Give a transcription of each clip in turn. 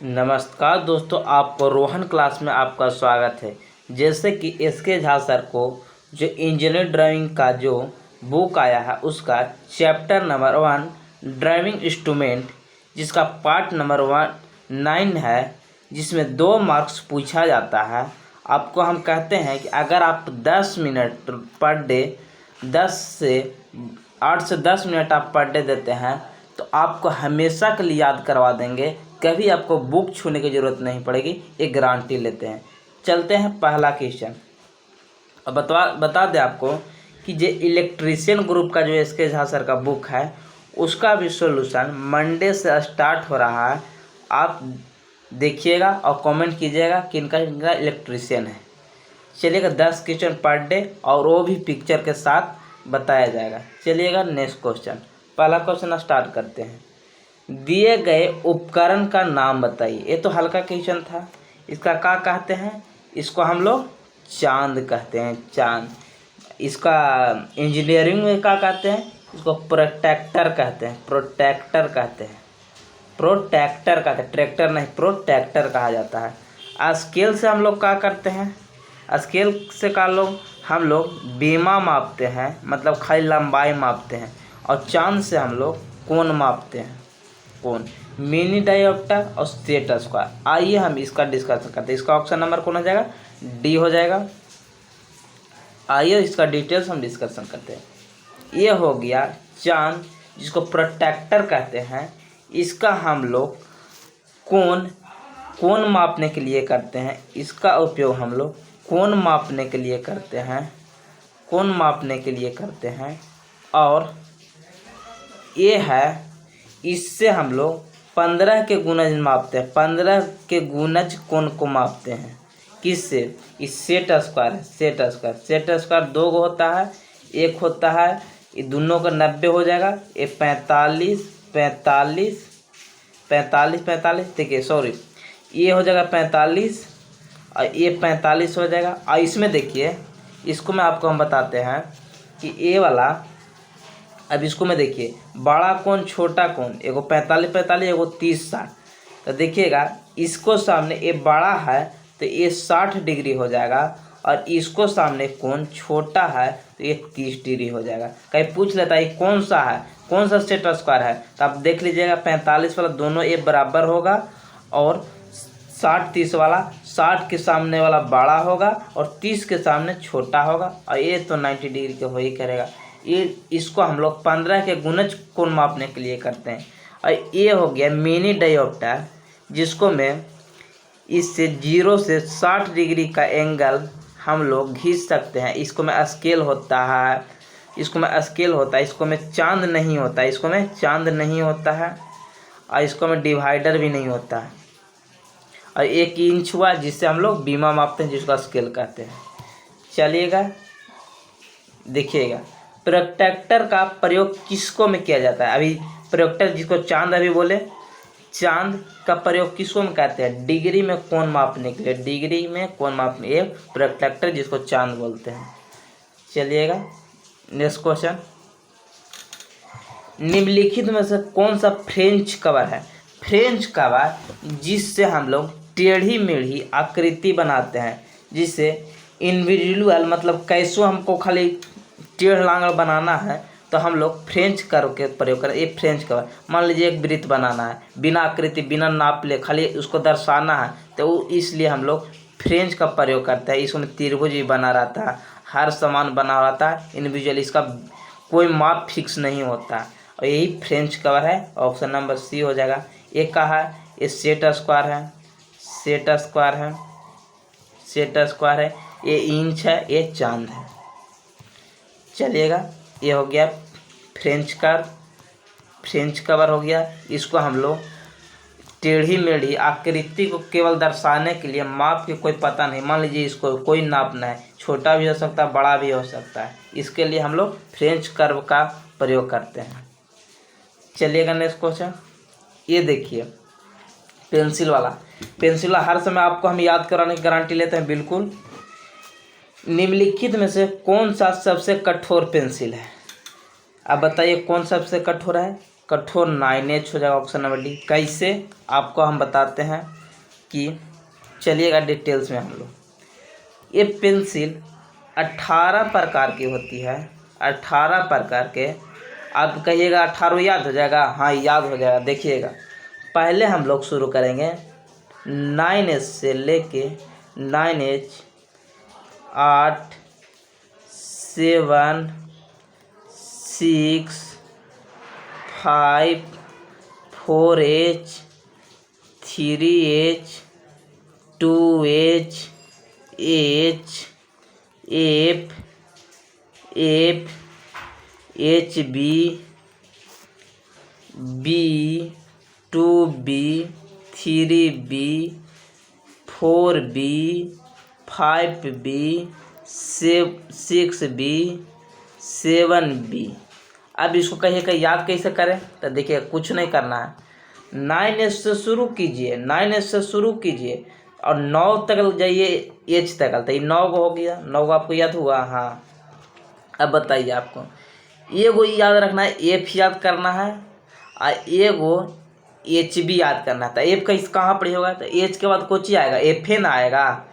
नमस्कार दोस्तों, आपको रोहन क्लास में आपका स्वागत है। जैसे कि एसके झा सर को जो इंजीनियर ड्राइविंग का जो बुक आया है उसका चैप्टर नंबर 1 ड्राइविंग इंस्ट्रूमेंट, जिसका पार्ट नंबर 9 है, जिसमें 2 मार्क्स पूछा जाता है। आपको हम कहते हैं कि अगर आप 10 मिनट पर डे 8 से 10 मिनट आप पर डे देते हैं तो आपको हमेशा के लिए याद करवा देंगे, कभी आपको बुक छूने की ज़रूरत नहीं पड़ेगी, एक गारंटी लेते हैं। चलते हैं पहला क्वेश्चन। अब बता दें आपको कि जो इलेक्ट्रीशियन ग्रुप का जो एसके झा सर का बुक है उसका भी सॉल्यूशन मंडे से स्टार्ट हो रहा है। आप देखिएगा और कमेंट कीजिएगा कि इनका इलेक्ट्रीशियन है। चलिएगा 10 क्वेश्चन पर डे और वो भी पिक्चर के साथ बताया जाएगा। चलिएगा नेक्स्ट क्वेश्चन, पहला क्वेश्चन स्टार्ट करते हैं। दिए गए उपकरण का नाम बताइए। ये तो हल्का क्वेश्चन था। इसका क्या कहते हैं? इसको हम लोग चांद कहते हैं, चांद। इसका इंजीनियरिंग में क्या कहते हैं? इसको प्रोटेक्टर कहते हैं, प्रोटेक्टर कहते हैं, प्रोटेक्टर कहते हैं, ट्रैक्टर नहीं, प्रोटेक्टर कहा जाता है। स्केल से हम लोग क्या करते हैं? स्केल से हम लोग बीमा मापते हैं, मतलब खाली लंबाई मापते हैं। और चांद से हम लोग कोण मापते हैं, कोण, मिनी डायोप्टर और सेट स्क्वायर। आइए हम इसका डिस्कशन करते हैं। इसका ऑप्शन नंबर कौन हो जाएगा? डी हो जाएगा। आइए इसका डिटेल्स हम डिस्कशन करते हैं। ये हो गया चांद, जिसको प्रोटेक्टर कहते हैं। इसका हम लोग कोण मापने के लिए करते हैं। इसका उपयोग हम लोग कोण मापने के लिए करते हैं, कोण मापने के लिए करते हैं। और ये है, इससे हम लोग 15 के गुणज मापते हैं, 15 के गुणज कोण को मापते हैं। किससे? इस सेट स्क्वायर है, सेट स्क्वायर। सेट स्क्वायर 2 गो होता है, एक होता है, ये दोनों का 90 हो जाएगा। ये 45 45 45 45, देखिए सॉरी, ये हो जाएगा 45 और ये 45 हो जाएगा। और इसमें देखिए, इसको मैं आपको हम बताते हैं कि ये वाला, अब इसको में देखिए, बड़ा कोण छोटा कोण, एगो 45 45, एगो 30 60। तो देखिएगा, इसको सामने ये बड़ा है तो ये 60 डिग्री हो जाएगा, और इसको सामने कोण छोटा है तो ये 30 डिग्री हो जाएगा। कहीं पूछ लेता है कौन सा है, कौन सा सेट स्क्वायर है, तो आप देख लीजिएगा 45 वाला दोनों ये बराबर होगा, और 60 30 वाला 60 के सामने वाला बड़ा होगा और 30 के सामने छोटा होगा, और ये तो 90 डिग्री के हो ही करेगा। ये इसको हम लोग 15 के गुणज कोण मापने के लिए करते हैं। और ये हो गया मिनी डायोप्टर, जिसको मैं इससे 0 से 60 डिग्री का एंगल हम लोग खींच सकते हैं। इसको में स्केल होता है, इसको में स्केल होता है, इसको में चांद नहीं होता है, इसको में चांद नहीं होता है, और इसको में डिवाइडर भी नहीं होता है। और 1 इंच हुआ, जिससे हम लोग बीमा मापते हैं, जिसका स्केल कहते हैं। चलिएगा देखिएगा, प्रोटेक्टर का प्रयोग किसको में किया जाता है? अभी प्रोटेक्टर, जिसको चांद अभी बोले, चांद का प्रयोग किसको में कहते हैं? डिग्री में कोण मापने के लिए, डिग्री में कोण मापने, ये प्रोटेक्टर जिसको चांद बोलते हैं। चलिएगा नेक्स्ट क्वेश्चन। निम्नलिखित में से कौन सा फ्रेंच कवर है? फ्रेंच कवर, जिससे हम लोग टेढ़ी मेढ़ी आकृति बनाते हैं, जिससे इंडिविजुअल, मतलब कैसो हमको खाली टेढ़ लांगड़ बनाना है तो हम लोग फ्रेंच कर्व के प्रयोग करें। ये फ्रेंच कर्व, मान लीजिए एक वृत्त बनाना है, बिना आकृति बिना नाप ले, खाली उसको दर्शाना है, तो इसलिए हम लोग फ्रेंच का प्रयोग करते हैं। इसमें त्रिभुज भी बना रहता है, हर समान बना रहता है, इंडिविजुअल, इसका कोई माप फिक्स नहीं होता। और यही फ्रेंच कवर है। ऑप्शन नंबर सी हो जाएगा। एक कहा है, ये सेट स्क्वायर है, सेट स्क्वायर है, सेट स्क्वायर है, ये इंच है, ये चांद है। चलिएगा, ये हो गया फ्रेंच कर्व, फ्रेंच कवर हो गया। इसको हम लोग टेढ़ी मेढ़ी आकृति को केवल दर्शाने के लिए, माप के कोई पता नहीं, मान लीजिए इसको कोई नापना है, छोटा भी हो सकता है, बड़ा भी हो सकता है, इसके लिए हम लोग फ्रेंच कर्व का प्रयोग करते हैं। चलिएगा नेक्स्ट क्वेश्चन। ये देखिए पेंसिल वाला, पेंसिल वाला हर समय आपको हम याद कराने की गारंटी लेते हैं, बिल्कुल। निम्नलिखित में से कौन सा सबसे कठोर पेंसिल है? अब बताइए कौन सबसे कठोर है? कठोर 9H हो जाएगा ऑप्शन नंबर डी। कैसे आपको हम बताते हैं कि चलिएगा डिटेल्स में हम लोग। ये पेंसिल 18 प्रकार की होती है, 18 प्रकार के। आप कहिएगा 18 याद हो जाएगा? हाँ याद हो जाएगा। देखिएगा पहले हम लोग शुरू करेंगे 9H से लेके 9H 8 7 6 5 4H 3H 2H H F F HB B 2B 3B 4B 5B 6B 7B। अब इसको कहिएगा याद कैसे करें? तो देखिए कुछ नहीं करना है, 9H से शुरू कीजिए, 9H से शुरू कीजिए और 9 तक जाइए H तक। तो ये 9 को हो गया, 9 को आपको याद हुआ? हाँ। अब बताइए आपको एगो याद रखना है, F याद करना है और एगो HB याद करना है। तो F का कहाँ पर होगा? तो H के बाद कुछ ही आएगा, FN आएगा।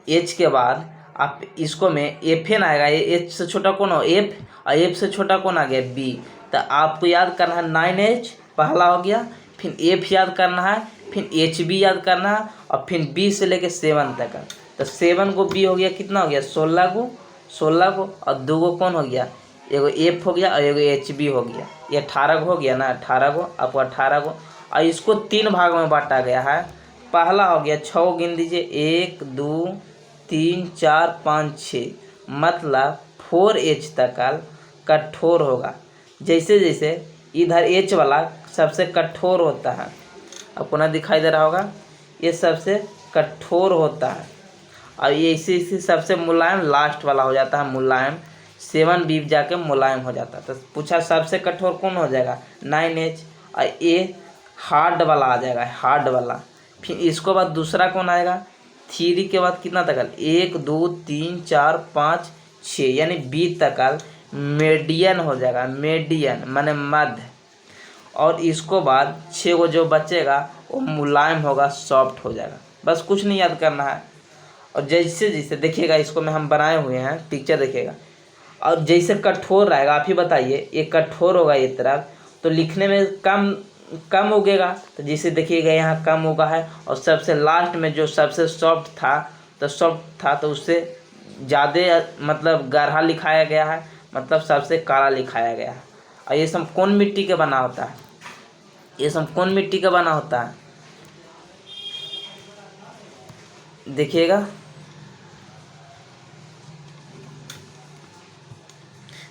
H के बाद आप इसको में FN आएगा। H से छोटा कौन हो? F। और F से छोटा कौन आ गया? B। तो आपको याद करना है 9H पहला हो गया, फिर F याद करना है, फिर HB याद करना है और फिर B से लेके 7 तक। तो 7 को B हो गया, कितना हो गया? 16 को और 2 को कौन हो गया? एगो F हो गया और एगो HB हो गया। ये 18 को हो गया ना, 18 को आपको 18 को। और इसको 3 भाग में बांटा गया है। पहला हो गया 6 गिन दीजिए, 1 2 3 4 5 6, मतलब 4H तक कठोर होगा। जैसे जैसे इधर H वाला सबसे कठोर होता है, आपको ना दिखाई दे रहा होगा, ये सबसे कठोर होता है और ये इसी सबसे मुलायम लास्ट वाला हो जाता है, मुलायम। 7B जाके मुलायम हो जाता है। तो पूछा सबसे कठोर कौन हो जाएगा? 9H। और ये हार्ड वाला आ जाएगा, हार्ड वाला। फिर इसको बाद दूसरा कौन आएगा? 3 के बाद कितना तक? 1 2 3 4 5 6, यानी B तक मीडियन हो जाएगा, मीडियन माने मध्य। और इसको बाद 6 को जो बचेगा वो मुलायम होगा, सॉफ्ट हो जाएगा। बस कुछ नहीं याद करना है। और जैसे जैसे देखिएगा, इसको में हम बनाए हुए हैं पिक्चर देखिएगा। और जैसे कठोर रहेगा, आप ही बताइए, ये कठोर होगा ये तरफ तो लिखने में कम उगेगा। तो जैसे देखिएगा यहाँ कम उगा है और सबसे लास्ट में जो सबसे सॉफ्ट था तो उससे ज़्यादा मतलब गाढ़ा लिखाया गया है, मतलब सबसे काला लिखाया गया है। और ये सब कौन मिट्टी के बना होता है? ये सब कौन मिट्टी का बना होता है? देखिएगा,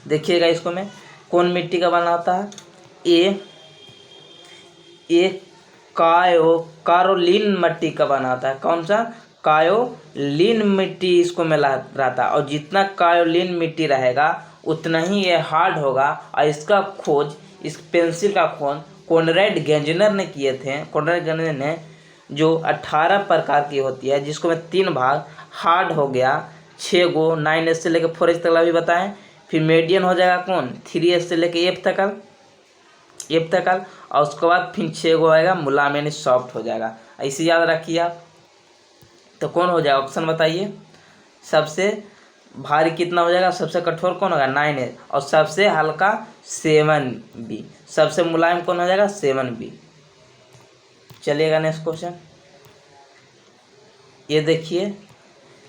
देखिएगा इसको में कौन मिट्टी का बना होता है? ये कायोलिन मिट्टी का बना होता है। कौन सा? कायोलिन मिट्टी इसको में रहता है। और जितना कायोलिन मिट्टी रहेगा उतना ही ये हार्ड होगा। और इसका खोज, इस पेंसिल का खोज कॉनरैड गैंजनर ने किए थे। कॉनरैड गैंजनर ने जो 18 प्रकार की होती है, जिसको में 3 भाग, हार्ड हो गया 6 गो, 9H से लेकर 4H तक अभी बताएं। फिर मीडियन हो जाएगा कौन? 3H से लेकर F तक। और उसके बाद फिर 6 गो आएगा मुलायम, यानी सॉफ्ट हो जाएगा। ऐसे याद रखिए आप। तो कौन हो जाएगा? ऑप्शन बताइए। सबसे भारी कितना हो जाएगा? सबसे कठोर कौन होगा? 9H। और सबसे हल्का 7B। सबसे मुलायम कौन हो जाएगा? 7B। चलिएगा नेक्स्ट क्वेश्चन, ये देखिए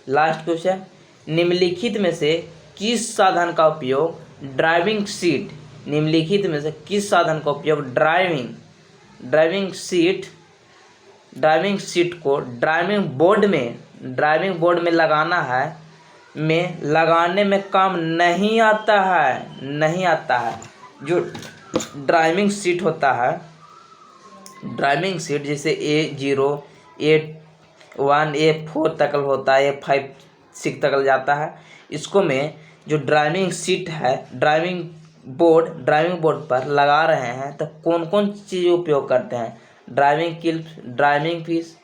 लास्ट क्वेश्चन। निम्नलिखित में से किस साधन का उपयोग ड्राइविंग सीट, निम्नलिखित में से किस साधन का उपयोग ड्राइविंग सीट को ड्राइविंग बोर्ड में लगाना है, लगाने में काम नहीं आता है। जो ड्राइविंग सीट होता है, ड्राइविंग सीट जैसे A0 A1 A4 तक होता है, A5 6 तक जाता है। इसको में जो ड्राइविंग सीट है, ड्राइविंग बोर्ड पर लगा रहे हैं तो कौन कौन चीज़ उपयोग करते हैं? ड्राइविंग क्लिप, ड्राइविंग पीस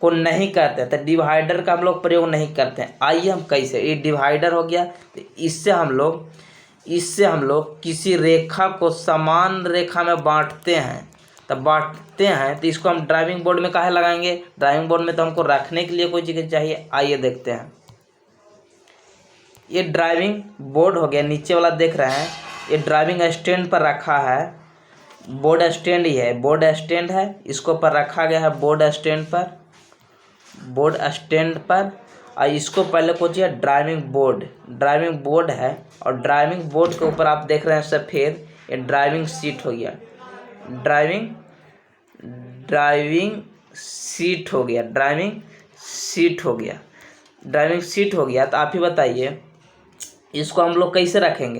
को नहीं करते हैं। तो डिवाइडर का हम लोग प्रयोग नहीं करते हैं। आइए हम कैसे, ये डिवाइडर हो गया, तो इससे हम लोग इससे हम लोग किसी रेखा को समान रेखा में बांटते हैं। तो इसको हम ड्राइविंग बोर्ड में काहे लगाएंगे? ड्राइविंग बोर्ड में तो हमको रखने के लिए कोई जगह चाहिए। आइए देखते हैं। ये ड्राइविंग बोर्ड हो गया, नीचे वाला देख रहे हैं, ये ड्राइविंग स्टैंड पर रखा है। बोर्ड स्टैंड ही है, बोर्ड स्टैंड है, इसको पर रखा गया है बोर्ड स्टैंड पर। और इसको पहले कुछ ड्राइविंग बोर्ड है। और ड्राइविंग बोर्ड के ऊपर आप देख रहे हैं सफ़ेद, ये ड्राइविंग सीट हो गया। ड्राइविंग सीट हो गया। तो आप ही बताइए इसको हम लोग कैसे रखेंगे?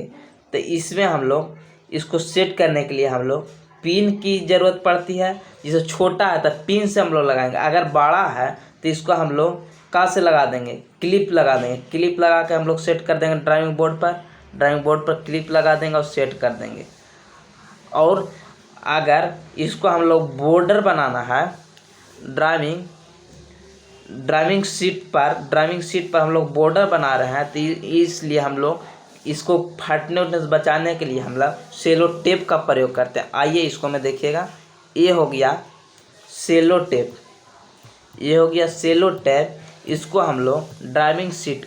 तो इसमें हम लोग इसको सेट करने के लिए हम लोग पिन की ज़रूरत पड़ती है। जैसे छोटा है तो पिन से हम लोग लगाएंगे, अगर बड़ा है तो इसको हम लोग कहाँ से लगा देंगे? क्लिप लगा देंगे। क्लिप लगा के हम लोग सेट कर देंगे ड्राइविंग बोर्ड पर क्लिप लगा देंगे और सेट कर देंगे। और अगर इसको हम लोग बॉर्डर बनाना है ड्राइविंग सीट पर हम लोग बॉर्डर बना रहे हैं, तो इसलिए हम लोग इसको फटने से बचाने के लिए हम लोग सेलो टेप का प्रयोग करते हैं। आइए इसको में देखिएगा, ये हो गया सेलो टेप। इसको हम लोग ड्राइविंग सीट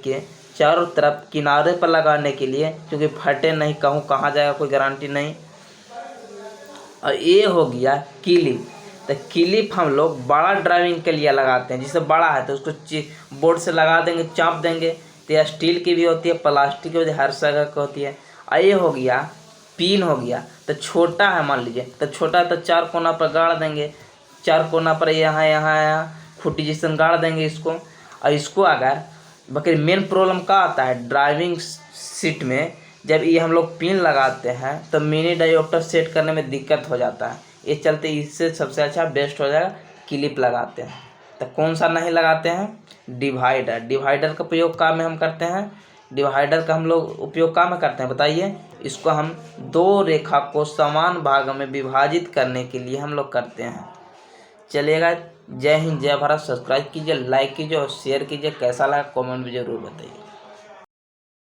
के चारों तरफ किनारे पर लगाने के लिए, क्योंकि फटे नहीं, कहूँ कहाँ जाएगा कोई गारंटी नहीं। और ये हो गया क्लिप। तो क्लिप हम लोग बड़ा ड्राइविंग के लिए लगाते हैं। जिससे बड़ा है तो उसको बोर्ड से लगा देंगे, चाँप देंगे। तो यह स्टील की भी होती है, प्लास्टिक की होती है, हर जगह की होती है। और ये हो गया पिन हो गया। तो छोटा है मान लीजिए, तो छोटा तो 4 कोना पर गाड़ देंगे, 4 कोना पर यहाँ खूटी जैसे गाड़ देंगे इसको। और इसको अगर बाकी मेन प्रॉब्लम क्या आता है ड्राइविंग सीट में, जब ये हम लोग पिन लगाते हैं तो मिनी डायोप्टर सेट करने में दिक्कत हो जाता है। ये चलते इससे सबसे अच्छा बेस्ट हो जाएगा क्लिप लगाते हैं। तो कौन सा नहीं लगाते हैं? डिवाइडर का प्रयोग काम में हम करते हैं। डिवाइडर का हम लोग उपयोग काम में करते हैं, बताइए। इसको हम 2 रेखा को समान भाग में विभाजित करने के लिए हम लोग करते हैं। चलिएगा, जय हिंद, जय भारत। सब्सक्राइब कीजिए, लाइक कीजिए और शेयर कीजिए। कैसा लगा कमेंट में ज़रूर बताइए।